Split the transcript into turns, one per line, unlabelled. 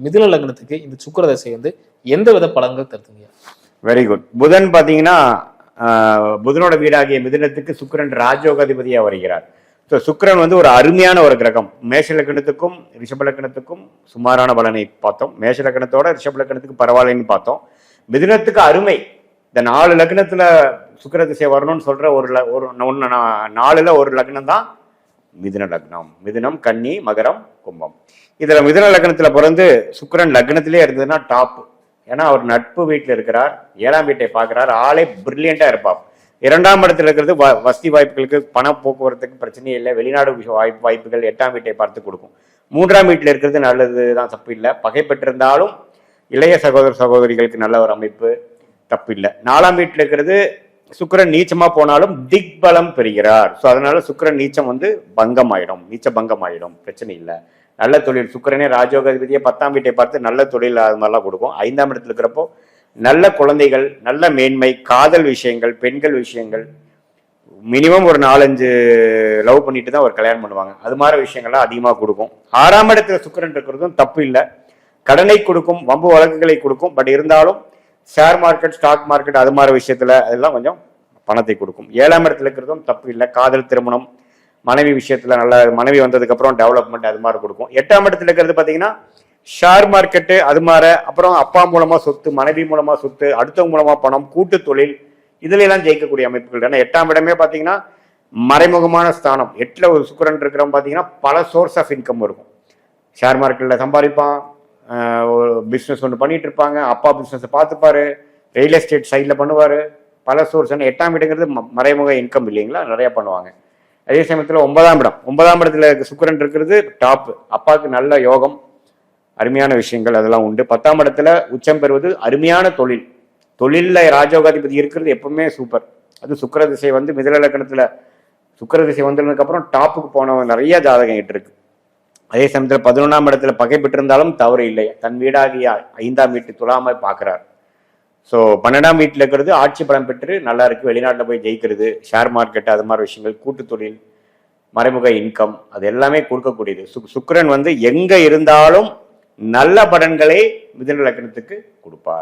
மிதுன லக்னத்துக்கு இந்த சுக்கிர தசை வந்து எந்த வித பலன்கள் தருதுங்க?
Very good. புதன் பார்த்தீங்கன்னா புதனோட வீடாகிய மிதுனத்துக்கு சுக்கிரன் ராஜயோகாதிபதியாக வருகிறார். ஸோ சுக்கிரன் வந்து ஒரு அருமையான ஒரு கிரகம். மேஷ லக்னத்துக்கும் ரிஷப லக்னத்துக்கும் சுமாரான பலனை பார்த்தோம். மேஷ லக்னத்தோட ரிஷப லக்னத்துக்கு பரவாயில்லைன்னு பார்த்தோம். மிதுனத்துக்கு அருமை. இந்த 4 லக்னத்துல சுக்கிர திசை வரணும்னு சொல்ற ஒரு 4ல் ஒரு லக்னம் தான் மிதுன லக்னம். மிதுனம், கன்னி, மகரம், கும்பம். இதுல மிதுன லக்னத்துல பிறந்து சுக்கிரன் லக்னத்திலே இருந்ததுன்னா டாப். ஏன்னா அவர் நட்பு வீட்டில் இருக்கிறார், 7ஆம் வீட்டை பார்க்கிறார், ஆளே பிரில்லியண்டா இருப்பார். 2ஆம் இடத்துல இருக்கிறது வசதி வாய்ப்புகளுக்கு, பண போக்குவரத்துக்கு பிரச்சனையே இல்லை, வெளிநாடு வாய்ப்புகள் 8ஆம் வீட்டை பார்த்து கொடுக்கும். 3ஆம் வீட்டில் இருக்கிறது நல்லது தான், தப்பு இல்லை. பகை பெற்றிருந்தாலும் இளைய சகோதர சகோதரிகளுக்கு நல்ல ஒரு அமைப்பு, தப்பு இல்லை. 4ஆம் வீட்டில் இருக்கிறது சுக்கிரன் நீச்சமா போனாலும் திக்பலம் பெறுகிறார். ஸோ அதனால சுக்கிரன் நீச்சம் வந்து பங்கமாயிடும், நீச்ச பங்கமாயிடும், பிரச்சனை இல்லை. நல்ல தொழில், சுக்கிரனே ராஜயோகாதிபதியை 10ஆம் வீட்டை பார்த்து நல்ல தொழில் அது மாதிரிலாம் கொடுக்கும். 5ஆம் இடத்துல இருக்கிறப்போ நல்ல குழந்தைகள், நல்ல மேன்மை, காதல் விஷயங்கள், பெண்கள் விஷயங்கள், மினிமம் ஒரு 4-5 லவ் பண்ணிட்டு தான் ஒரு கல்யாணம் பண்ணுவாங்க. அது மாதிரி விஷயங்கள்லாம் அதிகமாக கொடுக்கும். 6ஆம் இடத்துல சுக்கிரன் இருக்கிறதும் தப்பு இல்லை. கடனை கொடுக்கும், வம்பு வழக்குகளை கொடுக்கும். பட் இருந்தாலும் ஷேர் மார்க்கெட், ஸ்டாக் மார்க்கெட் அது மாதிரி விஷயத்துல அதெல்லாம் கொஞ்சம் பணத்தை கொடுக்கும். 7ஆம் இடத்துல இருக்கிறதும் தப்பு இல்லை. காதல், திருமணம், மனைவி விஷயத்துல நல்ல மனைவி வந்ததுக்கு அப்புறம் டெவலப்மெண்ட் அது மாதிரி கொடுக்கும். 8ஆம் இடத்துல இருக்கிறது பார்த்தீங்கன்னா ஷேர் மார்க்கெட்டு அது மாதிரி, அப்புறம் அப்பா மூலமா சொத்து, மனைவி மூலமா சொத்து, அடுத்தவங்க மூலமா பணம், கூட்டு தொழில், இதுல எல்லாம் ஜெயிக்கக்கூடிய அமைப்புகள். ஏன்னா 8ஆம் இடமே பார்த்தீங்கன்னா மறைமுகமான ஸ்தானம். 8ல் ஒரு சுக்கிரன் இருக்கிறவங்க பார்த்தீங்கன்னா பல சோர்ஸ் ஆஃப் இன்கம் இருக்கும். ஷேர் மார்க்கெட்ல சம்பாதிப்பான், ஒரு பிஸ்னஸ் ஒன்று பண்ணிட்டு இருப்பாங்க, அப்பா பிஸ்னஸை பார்த்துப்பாரு, ரியல் எஸ்டேட் சைடில் பண்ணுவார், பல சோர்ஸ். ஏன்னா 8ஆம் இடங்கிறது மறைமுக இன்கம் இல்லைங்களா, நிறைய பண்ணுவாங்க. அதே சமயத்தில் 9ஆம் இடத்துல சுக்கிரன் இருக்கிறது டாப். அப்பாவுக்கு நல்ல யோகம், அருமையான விஷயங்கள் அதெல்லாம் உண்டு. 10ஆம் இடத்துல உச்சம் பெறுவது அருமையான தொழில். தொழிலில் ராஜயோகாதிபதி இருக்கிறது எப்பவுமே சூப்பர். அது சுக்கிர திசை வந்து மிதுன லக்னத்துல சுக்கிர திசை வந்ததுக்கு அப்புறம் டாப்புக்கு போன நிறைய ஜாதகம் இருக்கு. அதே சமயத்தில் 11ஆம் இடத்துல பகை பெற்றிருந்தாலும் தவறு இல்லை. தன் வீடாகிய 5ஆம் வீட்டு துலாமை பார்க்கிறார். ஸோ 12ஆம் வீட்டில் இருக்கிறது ஆட்சி பலம் பெற்று நல்லா இருக்கு. வெளிநாட்டில் போய் ஜெயிக்கிறது, ஷேர் மார்க்கெட் அது மாதிரி விஷயங்கள், கூட்டு தொழில், மறைமுக இன்கம், அது எல்லாமே கொடுக்கக்கூடியது. சுக்கிரன் வந்து எங்க இருந்தாலும் நல்ல பலன்களை மிதுன லக்னத்துக்கு கொடுப்பார்.